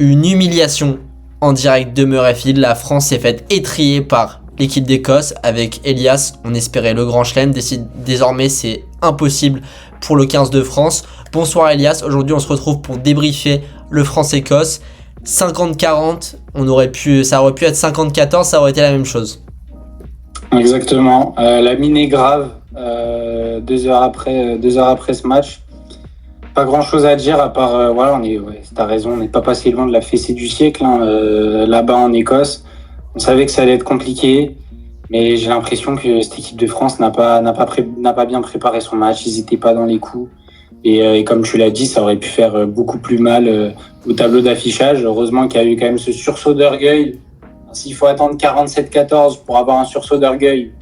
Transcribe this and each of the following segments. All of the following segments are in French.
Une humiliation en direct de Murrayfield. La France s'est faite étriller par l'équipe d'Écosse avec Elias. On espérait le grand chelem. Désormais, c'est impossible pour le 15 de France. Bonsoir Elias. Aujourd'hui, on se retrouve pour débriefer le France-Écosse. 50-40, ça aurait pu être 50-14, ça aurait été la même chose. Exactement. La mine est grave. 2 heures après ce match. Pas grand chose à dire à part t'as raison, on n'est pas passé loin de la fessée du siècle là-bas en Écosse. On savait que ça allait être compliqué, mais j'ai l'impression que cette équipe de France n'a pas bien préparé son match. Ils n'étaient pas dans les coups et comme tu l'as dit, ça aurait pu faire beaucoup plus mal au tableau d'affichage. Heureusement qu'il y a eu quand même ce sursaut d'orgueil. S'il faut attendre 47-14 pour avoir un sursaut d'orgueil,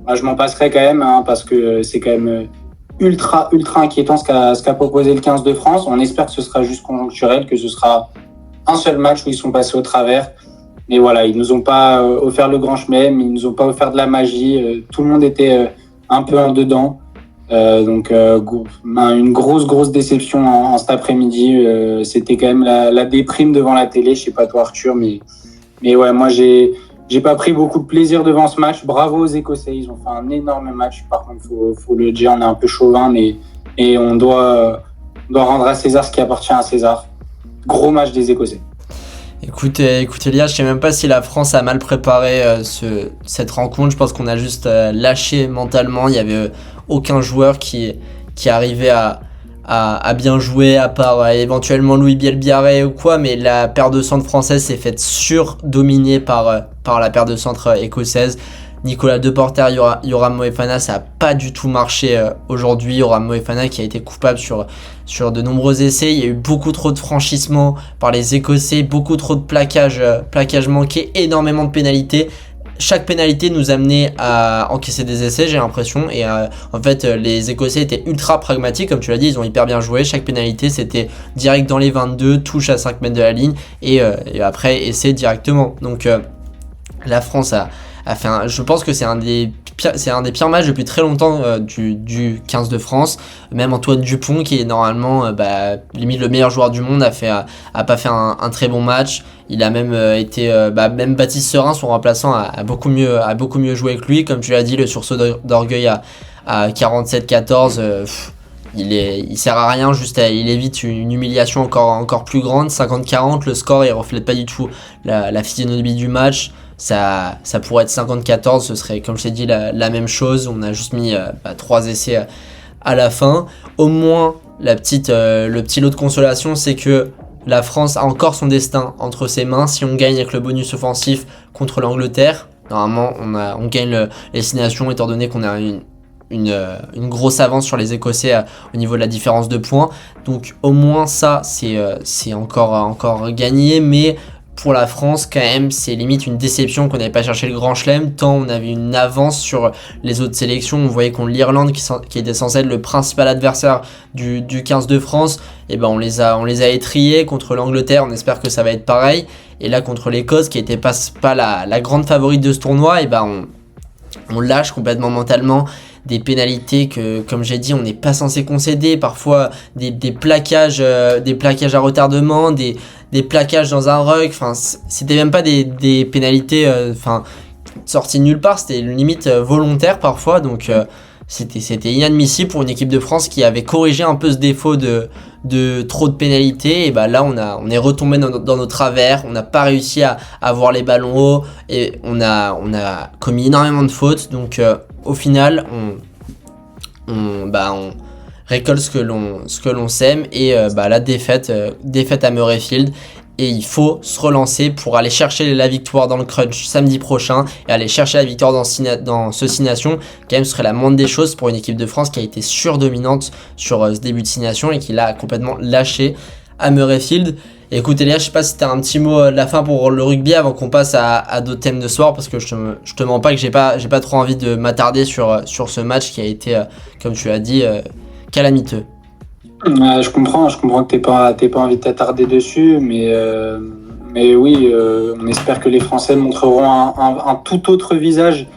moi je m'en passerai quand même parce que c'est quand même ultra inquiétant ce qu'a proposé le 15 de France. On espère que ce sera juste conjoncturel, que ce sera un seul match où ils sont passés au travers. Mais voilà, ils nous ont pas offert le grand chelem, ils nous ont pas offert de la magie. Tout le monde était un peu en dedans. Une grosse déception en cet après-midi. C'était quand même la déprime devant la télé. Je sais pas toi Arthur, mais ouais, moi j'ai pas pris beaucoup de plaisir devant ce match. Bravo aux Écossais, ils ont fait un énorme match. Par contre, faut le dire, on est un peu chauvin, et on doit rendre à César ce qui appartient à César. Gros match des Écossais. Écoute Elias, je sais même pas si la France a mal préparé cette rencontre. Je pense qu'on a juste lâché mentalement. Il y avait aucun joueur qui arrivait à bien jouer, à part éventuellement Louis Bielbiarré ou quoi, mais la paire de centre française s'est faite surdominer par la paire de centre écossaise. Nicolas Deporter, Yoram Moefana, ça a pas du tout marché aujourd'hui. Yoram Moefana qui a été coupable sur de nombreux essais. Il y a eu beaucoup trop de franchissements par les Écossais, beaucoup trop de plaquages manqués, énormément de pénalités. Chaque pénalité nous amenait à encaisser des essais, j'ai l'impression, et en fait les Écossais étaient ultra pragmatiques, comme tu l'as dit, ils ont hyper bien joué. Chaque pénalité c'était direct dans les 22, touche à 5 mètres de la ligne, et après essai directement. Donc la France a fait je pense que c'est un des pires matchs depuis très longtemps du 15 de France. Même Antoine Dupont, qui est normalement limite le meilleur joueur du monde, a pas fait un très bon match. Il a même même Baptiste Serin, son remplaçant, a beaucoup mieux joué que lui. Comme tu l'as dit, le sursaut d'orgueil à 47-14, il sert à rien, il évite une humiliation encore plus grande. 50-40, le score il reflète pas du tout la physionomie du match. Ça pourrait être 50-14, ce serait, comme je t'ai dit, la même chose. On a juste mis 3 essais à la fin. Au moins, le petit lot de consolation, c'est que la France a encore son destin entre ses mains. Si on gagne avec le bonus offensif contre l'Angleterre, normalement on gagne les 6 nations, étant donné qu'on a une grosse avance sur les Écossais au niveau de la différence de points. Donc au moins ça, c'est encore gagné, mais pour la France, quand même, c'est limite une déception qu'on n'avait pas cherché le grand chelem, tant on avait une avance sur les autres sélections. On voyait contre l'Irlande, qui était censé être le principal adversaire du 15 de France, et on les a étriés. Contre l'Angleterre, on espère que ça va être pareil. Et là, contre l'Écosse, qui n'était pas la grande favorite de ce tournoi, on lâche complètement mentalement. Des pénalités que, comme j'ai dit, on n'est pas censé concéder. Parfois des plaquages à retardement, des plaquages dans un ruck. Enfin, c'était même pas des pénalités sorties de nulle part. C'était limite volontaire parfois. Donc c'était inadmissible pour une équipe de France qui avait corrigé un peu ce défaut de trop de pénalités. Et là on est retombé dans nos travers. On n'a pas réussi à avoir les ballons hauts et on a commis énormément de fautes. Donc au final on récolte ce que l'on sème, et la défaite à Murrayfield. Et il faut se relancer pour aller chercher la victoire dans le crunch samedi prochain, et aller chercher la victoire dans ce 6 nations. Quand même, ce serait la moindre des choses pour une équipe de France qui a été surdominante sur ce début de 6 nations et qui l'a complètement lâché à Murrayfield. Et écoute Elia, je sais pas si t'as un petit mot de la fin pour le rugby avant qu'on passe à d'autres thèmes de soir, parce que je te mens pas que j'ai pas trop envie de m'attarder sur ce match qui a été, comme tu l'as dit, calamiteux. Je comprends que t'aies pas envie de t'attarder dessus, mais oui, on espère que les Français montreront un tout autre visage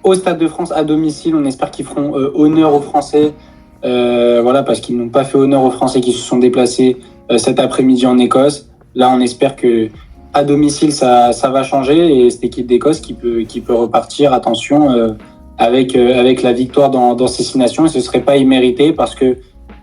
au Stade de France à domicile. On espère qu'ils feront honneur aux Français, parce qu'ils n'ont pas fait honneur aux Français qui se sont déplacés cet après-midi en Écosse. Là, on espère que à domicile, ça va changer et cette équipe d'Écosse qui peut repartir, attention, avec la victoire dans ces 6 nations. Et ce serait pas immérité parce que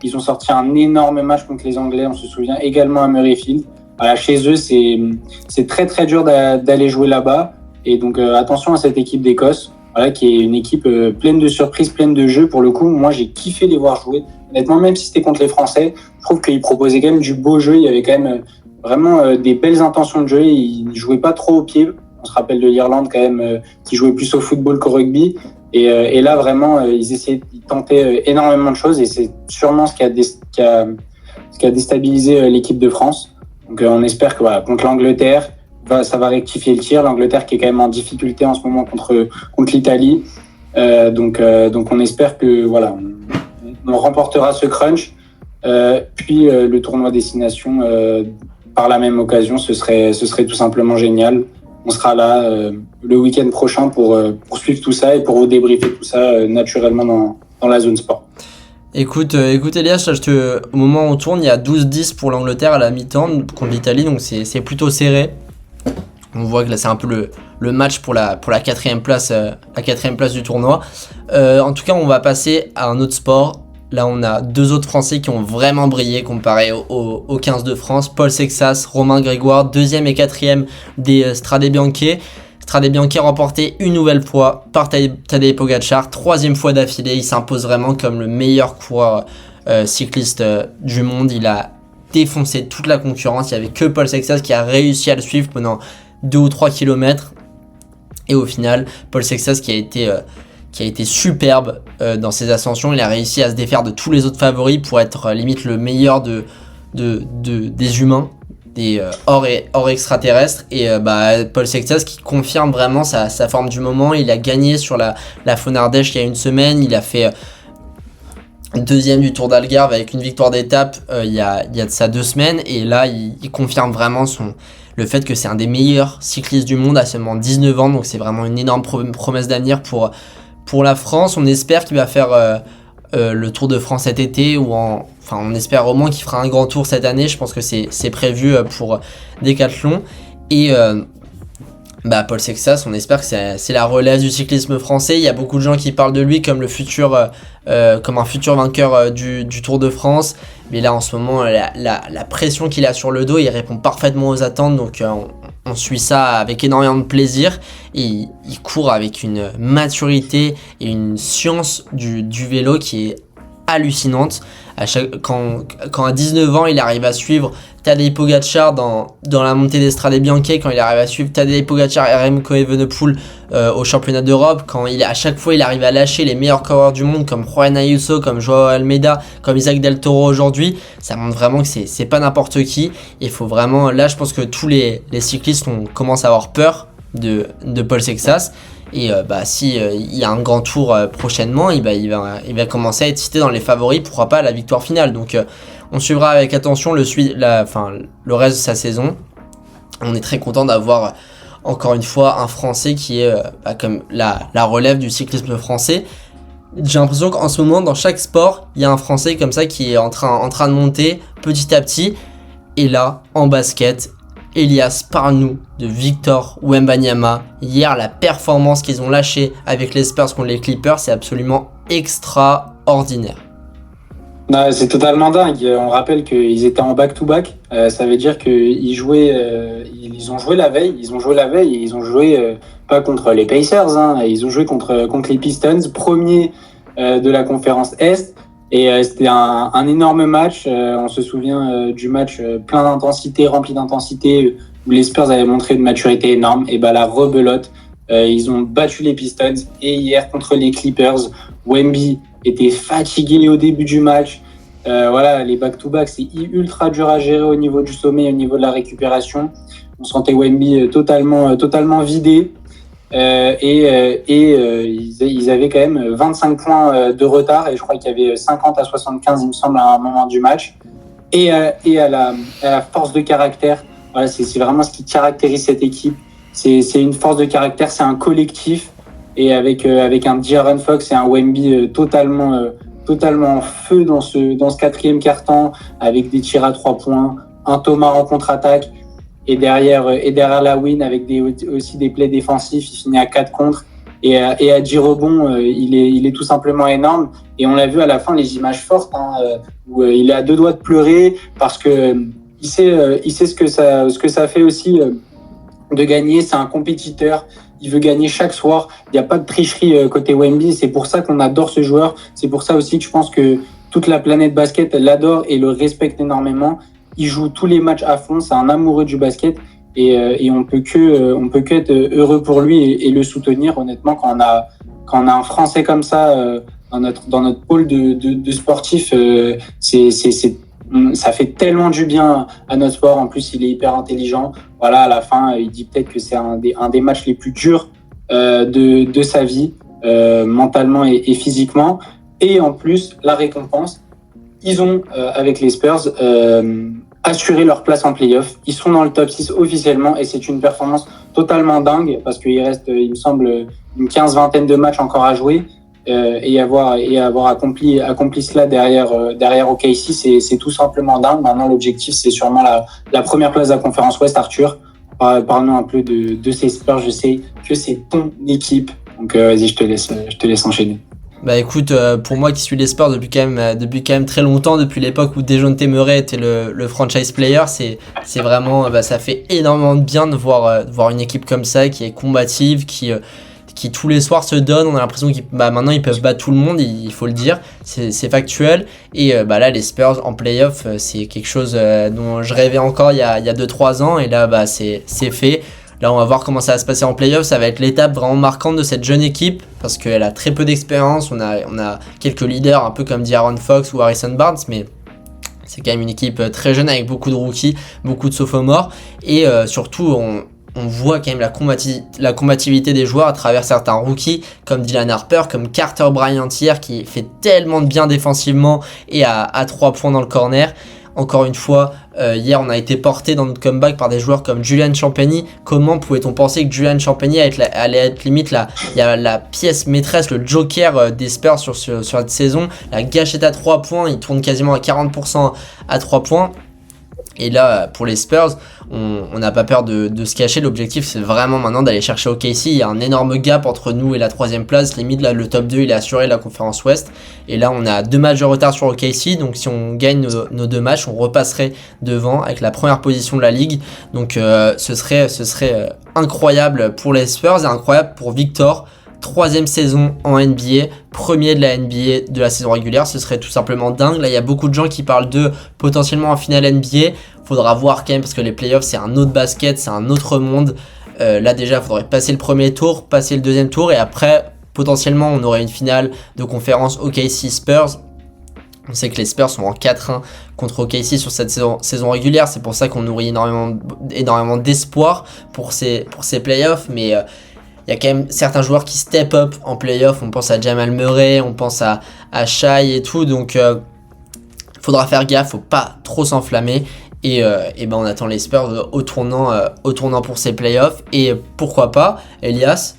ils ont sorti un énorme match contre les Anglais, on se souvient, également à Murrayfield. Voilà, chez eux, c'est très très dur d'aller jouer là-bas. Et donc attention à cette équipe d'Écosse, voilà, qui est une équipe pleine de surprises, pleine de jeux. Pour le coup, moi j'ai kiffé les voir jouer. Honnêtement, même si c'était contre les Français, je trouve qu'ils proposaient quand même du beau jeu. Il y avait quand même vraiment des belles intentions de jeu. Ils ne jouaient pas trop au pied. On se rappelle de l'Irlande quand même, qui jouait plus au football qu'au rugby. Et là, vraiment, ils tentaient énormément de choses et c'est sûrement ce qui a déstabilisé l'équipe de France. Donc, on espère que voilà, contre l'Angleterre, ça va rectifier le tir. L'Angleterre qui est quand même en difficulté en ce moment contre l'Italie. Donc, on espère que voilà, on remportera ce crunch. Puis le tournoi Destination, par la même occasion, ce serait tout simplement génial. On sera là le week-end prochain pour suivre tout ça et pour vous débriefer tout ça naturellement dans la zone sport. Écoute Elias, là, au moment où on tourne, il y a 12-10 pour l'Angleterre à la mi-temps contre l'Italie, donc c'est plutôt serré. On voit que là c'est un peu le match pour la quatrième place du tournoi. En tout cas, on va passer à un autre sport. Là, on a 2 autres Français qui ont vraiment brillé comparé aux 15 de France. Paul Sexas, Romain Grégoire, 2e et 4e des Strade Bianche. Strade Bianche remporté une nouvelle fois par Tadej Pogačar, 3e fois d'affilée. Il s'impose vraiment comme le meilleur coureur cycliste du monde. Il a défoncé toute la concurrence. Il n'y avait que Paul Sexas qui a réussi à le suivre pendant 2 ou 3 kilomètres. Et au final, Paul Sexas qui a été superbe dans ses ascensions. Il a réussi à se défaire de tous les autres favoris pour être limite le meilleur des humains, des hors extraterrestres. Et Paul Sexas qui confirme vraiment sa forme du moment. Il a gagné sur la Faune Ardèche il y a une semaine. Il a fait 2e du Tour d'Algarve avec une victoire d'étape il y a de ça 2 semaines. Et là, il confirme vraiment le fait que c'est un des meilleurs cyclistes du monde à seulement 19 ans. Donc c'est vraiment une énorme promesse d'avenir pour la France. On espère qu'il va faire le Tour de France cet été on espère au moins qu'il fera un grand tour cette année. Je pense que c'est prévu pour Decathlon. Et Paul Sexas, on espère que c'est la relève du cyclisme français. Il y a beaucoup de gens qui parlent de lui comme comme un futur vainqueur du Tour de France. Mais là en ce moment, la pression qu'il a sur le dos, il répond parfaitement aux attentes. Donc on suit ça avec énormément de plaisir. Et il court avec une maturité et une science du vélo qui est hallucinante. Quand à 19 ans il arrive à suivre Tadej Pogačar dans la montée des Strade Bianche, quand il arrive à suivre Tadej Pogačar et Remco Evenepoel au championnat d'Europe, quand à chaque fois il arrive à lâcher les meilleurs coureurs du monde comme Juan Ayuso, comme Joao Almeida, comme Isaac Del Toro aujourd'hui, ça montre vraiment que c'est pas n'importe qui. Il faut vraiment, là je pense que tous les cyclistes commencent à avoir peur de Paul Sexas. Et si il y a un grand tour prochainement, il va commencer à être cité dans les favoris, pourquoi pas à la victoire finale. Donc on suivra avec attention le reste de sa saison. On est très content d'avoir encore une fois un Français qui est comme la relève du cyclisme français. J'ai l'impression qu'en ce moment dans chaque sport, il y a un Français comme ça qui est en train de monter petit à petit. Et là, en basket, Elias, parle-nous de Victor Wembanyama. Hier, la performance qu'ils ont lâchée avec les Spurs contre les Clippers, c'est absolument extraordinaire. Non, c'est totalement dingue. On rappelle qu'ils étaient en back-to-back. Ça veut dire qu'ils ont joué la veille. Ils ont joué pas contre les Pacers. Ils ont joué contre les Pistons, premier de la conférence Est. Et c'était un énorme match. On se souvient du match plein d'intensité, rempli d'intensité, où les Spurs avaient montré une maturité énorme. Et la rebelote, ils ont battu les Pistons. Et hier, contre les Clippers, Wemby était fatigué au début du match. Les back-to-back, c'est ultra dur à gérer au niveau du sommet, au niveau de la récupération. On sentait Wemby totalement vidé. Ils avaient quand même 25 points de retard et je crois qu'il y avait 50 à 75 il me semble à un moment du match et à la force de caractère. Voilà, c'est vraiment ce qui caractérise cette équipe. C'est une force de caractère, c'est un collectif et avec un De'Aaron Fox et un Wemby totalement en feu dans ce quatrième quart-temps avec des tirs à 3 points, un Thomas en contre-attaque. derrière la win avec aussi des plays défensifs, il finit à 4 contre. Et à 10 rebonds, il est tout simplement énorme. Et on l'a vu à la fin, les images fortes, où il est à 2 doigts de pleurer parce que il sait ce que ça fait aussi de gagner. C'est un compétiteur. Il veut gagner chaque soir. Il n'y a pas de tricherie côté Wemby. C'est pour ça qu'on adore ce joueur. C'est pour ça aussi que je pense que toute la planète basket l'adore et le respecte énormément. Il joue tous les matchs à fond. C'est un amoureux du basket. Et on peut que être heureux pour lui et le soutenir. Honnêtement, quand on a un Français comme ça dans notre pôle de sportifs, ça fait tellement du bien à notre sport. En plus, il est hyper intelligent. Voilà, à la fin, il dit peut-être que c'est un des matchs les plus durs de sa vie, mentalement et physiquement. Et en plus, la récompense, ils ont avec les Spurs assurer leur place en play-off. Ils sont dans le top 6 officiellement et c'est une performance totalement dingue parce qu'il reste, il me semble, une 15-20 de matchs encore à jouer et avoir accompli cela derrière OKC, c'est tout simplement dingue. Maintenant, l'objectif, c'est sûrement la première place de la conférence Ouest. Arthur, parle-nous un peu de ces Spurs. Je sais que c'est ton équipe, donc vas-y, je te laisse enchaîner. Bah écoute, pour moi qui suis les Spurs depuis quand même très longtemps, depuis l'époque où Dejounte Murray était le franchise player, c'est vraiment, ça fait énormément de bien de voir une équipe comme ça qui est combative, qui tous les soirs se donne. On a l'impression qu'ils maintenant ils peuvent battre tout le monde, il faut le dire, c'est factuel. Et là les Spurs en playoff, c'est quelque chose dont je rêvais encore il y a 2-3 ans, et là c'est fait. Là, on va voir comment ça va se passer en play-off. Ça va être l'étape vraiment marquante de cette jeune équipe parce qu'elle a très peu d'expérience. On a quelques leaders, un peu comme De'Aaron Fox ou Harrison Barnes, mais c'est quand même une équipe très jeune avec beaucoup de rookies, beaucoup de sophomores. Et surtout, on voit quand même la combativité des joueurs à travers certains rookies comme Dylan Harper, comme Carter Bryant hier, qui fait tellement de bien défensivement et à 3 points dans le corner. Encore une fois, hier on a été porté dans notre comeback par des joueurs comme Julian Champagny. Comment pouvait-on penser que Julian Champagny allait être limite la pièce maîtresse, le joker des Spurs sur cette saison. La gâchette à 3 points, il tourne quasiment à 40% à 3 points. Et là, pour les Spurs, on n'a pas peur de se cacher. L'objectif, c'est vraiment maintenant d'aller chercher OKC. Il y a un énorme gap entre nous et la 3ème place. Limite, là, le top 2, il est assuré de la conférence Ouest. Et là, on a 2 matchs de retard sur OKC. Donc, si on gagne nos 2 matchs, on repasserait devant avec la première position de la ligue. Donc, ce serait incroyable pour les Spurs et incroyable pour Victor. 3ème saison en NBA, premier de la NBA de la saison régulière, ce serait tout simplement dingue. Là, il y a beaucoup de gens qui parlent de potentiellement en finale NBA. Faudra voir quand même parce que les playoffs, c'est un autre basket, c'est un autre monde. Là, déjà, il faudrait passer le premier tour, passer le 2e tour et après, potentiellement, on aurait une finale de conférence OKC Spurs. On sait que les Spurs sont en 4-1 contre OKC sur cette saison régulière. C'est pour ça qu'on nourrit énormément d'espoir pour ces playoffs. Mais il y a quand même certains joueurs qui step up en playoff. On pense à Jamal Murray, on pense à Shai et tout. Donc, faudra faire gaffe, faut pas trop s'enflammer. Et on attend les Spurs au tournant pour ces playoffs. Et pourquoi pas, Elias,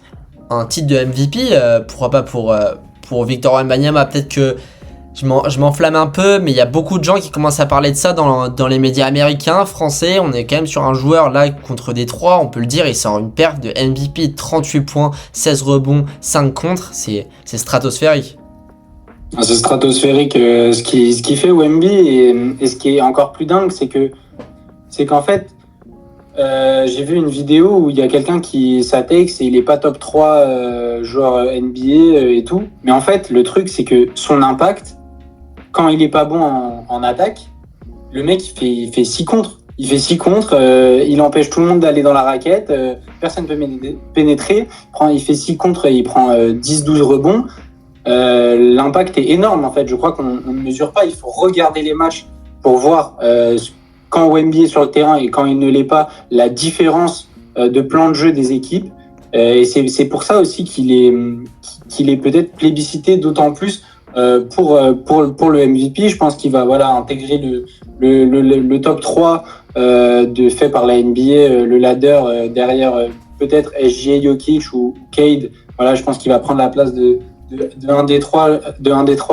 un titre de MVP, pourquoi pas pour Victor Wembanyama. Peut-être que je m'enflamme un peu, mais il y a beaucoup de gens qui commencent à parler de ça dans les médias américains, français. On est quand même sur un joueur là contre Détroit, on peut le dire, il sort une perf de MVP, 38 points, 16 rebonds, 5 contres, c'est stratosphérique. C'est stratosphérique ce qui fait Wemby et ce qui est encore plus dingue, c'est qu'en fait, j'ai vu une vidéo où il y a quelqu'un qui s'attaque et il est pas top 3 joueur NBA et tout. Mais en fait, le truc, c'est que son impact, quand il est pas bon en attaque, le mec, il fait 6 contres. Il fait 6 contres, il empêche tout le monde d'aller dans la raquette, personne ne peut pénétrer. Il fait 6 contres et il prend 10-12 rebonds. L'impact est énorme, en fait. Je crois qu'on ne mesure pas. Il faut regarder les matchs pour voir quand Wemby est sur le terrain et quand il ne l'est pas, la différence de plan de jeu des équipes. Et c'est pour ça aussi qu'il est peut-être plébiscité d'autant plus pour le MVP. Je pense qu'il va intégrer le top 3 fait par la NBA, le ladder derrière peut-être SGA, Jokic ou Cade. Voilà, je pense qu'il va prendre la place de un des trois.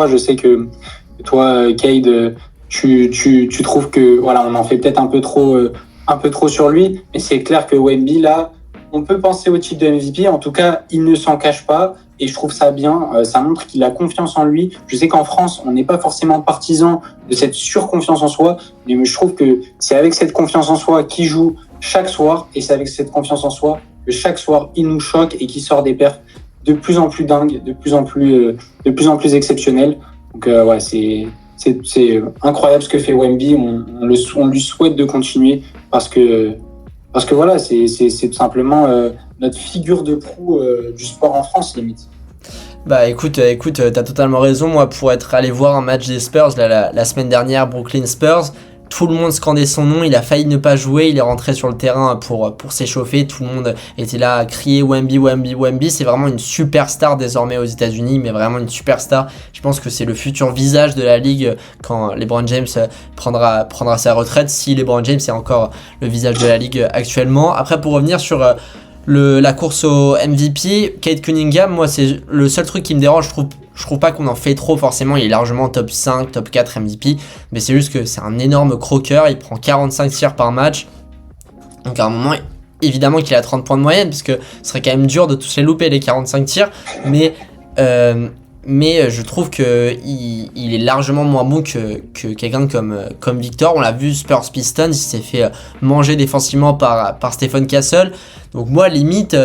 Je sais que toi, Cade, tu trouves que on en fait peut-être un peu trop un peu trop sur lui, mais c'est clair que Wemby, là, on peut penser au titre de MVP. En tout cas, il ne s'en cache pas et je trouve ça bien. Ça montre qu'il a confiance en lui. Je sais qu'en France, on n'est pas forcément partisan de cette surconfiance en soi, mais je trouve que c'est avec cette confiance en soi qu'il joue chaque soir et c'est avec cette confiance en soi que chaque soir, il nous choque et qu'il sort des perfs de plus en plus dingues, de plus en plus exceptionnels. Donc, ouais, c'est incroyable ce que fait Wemby. On lui souhaite de continuer parce que voilà, c'est tout simplement notre figure de proue du sport en France, limite. Bah écoute, t'as totalement raison. Moi, pour être allé voir un match des Spurs la semaine dernière, Brooklyn Spurs, tout le monde scandait son nom, il a failli ne pas jouer, il est rentré sur le terrain pour s'échauffer, tout le monde était là à crier Wemby, Wemby, Wemby. C'est vraiment une superstar désormais aux États-Unis, mais vraiment une superstar. Je pense que c'est le futur visage de la ligue quand LeBron James prendra sa retraite, si LeBron James est encore le visage de la ligue actuellement. Après, pour revenir sur la course au MVP, Cade Cunningham, moi c'est le seul truc qui me dérange. Je trouve pas qu'on en fait trop forcément. Il est largement top 5, top 4 MVP, mais c'est juste que c'est un énorme croqueur. Il prend 45 tirs par match, donc à un moment évidemment qu'il a 30 points de moyenne, parce que ce serait quand même dur de tous les louper les 45 tirs, mais je trouve que il est largement moins bon que quelqu'un comme Victor. On l'a vu, Spurs Pistons, il s'est fait manger défensivement par Stephen Castle. Donc moi limite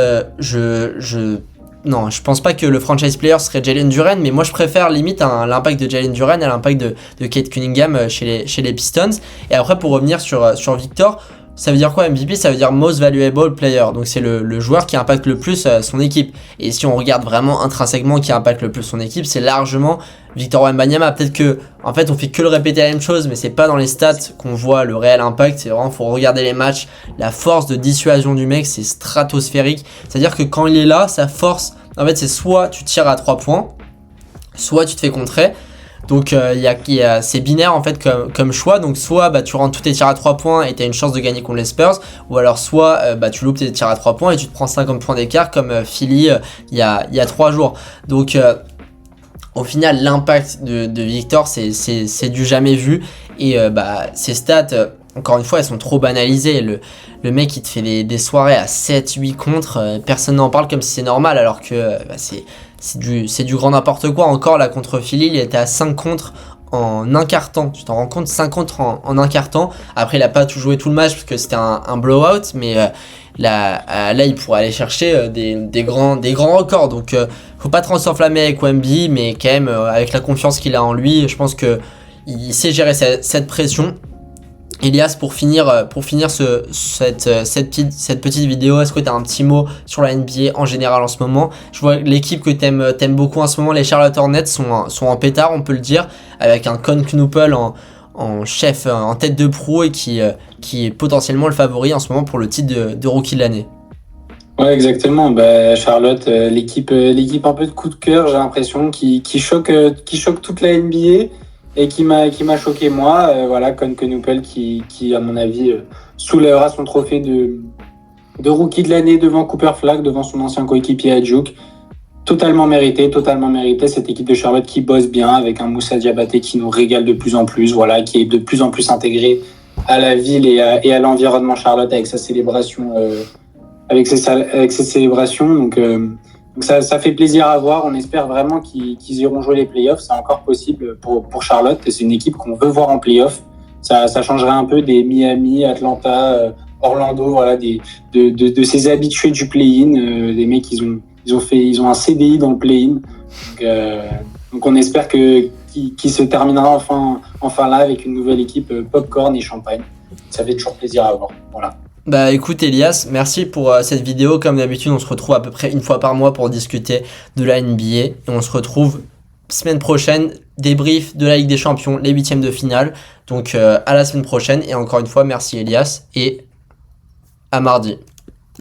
non, je pense pas que le franchise player serait Jalen Duren, mais moi je préfère limite l'impact de Jalen Duren à l'impact de Cade Cunningham chez les Pistons. Et après, pour revenir sur Victor, ça veut dire quoi MVP? Ça veut dire Most Valuable Player. Donc c'est le joueur qui impacte le plus son équipe. Et si on regarde vraiment intrinsèquement qui impacte le plus son équipe, c'est largement Victor Wembanyama. Peut-être que en fait on fait que le répéter la même chose, mais c'est pas dans les stats qu'on voit le réel impact. C'est vraiment, faut regarder les matchs. La force de dissuasion du mec, c'est stratosphérique. C'est-à-dire que quand il est là, sa force, en fait, c'est soit tu tires à 3 points, soit tu te fais contrer. Donc c'est binaire en fait comme choix. Donc soit tu rentres tous tes tirs à 3 points et tu as une chance de gagner contre les Spurs, ou alors soit tu loupes tes tirs à 3 points et tu te prends 50 points d'écart comme Philly il y a 3 jours. Donc au final, l'impact de Victor, c'est du jamais vu. Et ses stats, encore une fois, elles sont trop banalisées. Le mec, il te fait des soirées à 7-8 contre. Personne n'en parle comme si c'est normal, alors que c'est du grand n'importe quoi. Encore là, contre Philly, il était à 5 contre en un quart temps. Tu t'en rends compte, 5 contre en un quart temps. Après, il a pas tout joué tout le match parce que c'était un blowout, mais là, il pourrait aller chercher des grands records. Donc, faut pas trop s'enflammer avec Wemby, mais quand même, avec la confiance qu'il a en lui, je pense que il sait gérer cette pression. Elias, pour finir cette petite vidéo, est-ce que tu as un petit mot sur la NBA en général en ce moment? Je vois l'équipe que t'aimes beaucoup en ce moment, les Charlotte Hornets, sont en pétard, on peut le dire, avec un Con Knuppel en chef, en tête de proue, et qui est potentiellement le favori en ce moment pour le titre de rookie de l'année. Ouais, exactement. Charlotte, l'équipe un peu de coup de cœur, j'ai l'impression, qui choque toute la NBA. Et qui m'a choqué moi, Con Knuppel qui à mon avis soulèvera son trophée de rookie de l'année devant Cooper Flag, devant son ancien coéquipier Adjouk. Totalement mérité cette équipe de Charlotte qui bosse bien, avec un Moussa Diabaté qui nous régale de plus en plus, qui est de plus en plus intégré à la ville et à l'environnement Charlotte avec sa célébration, avec ses célébrations. Donc ça fait plaisir à voir. On espère vraiment qu'ils iront jouer les playoffs. C'est encore possible pour Charlotte. C'est une équipe qu'on veut voir en playoffs. Ça changerait un peu des Miami, Atlanta, Orlando, de ces habitués du play-in. Des mecs, ils ont un CDI dans le play-in. Donc on espère qu'il se terminera enfin là avec une nouvelle équipe popcorn et champagne. Ça fait toujours plaisir à voir. Voilà. Écoute Elias, merci pour cette vidéo. Comme d'habitude, on se retrouve à peu près une fois par mois pour discuter de la NBA. Et on se retrouve semaine prochaine, débrief de la Ligue des Champions, les 8e de finale. Donc à la semaine prochaine. Et encore une fois, merci Elias et à mardi.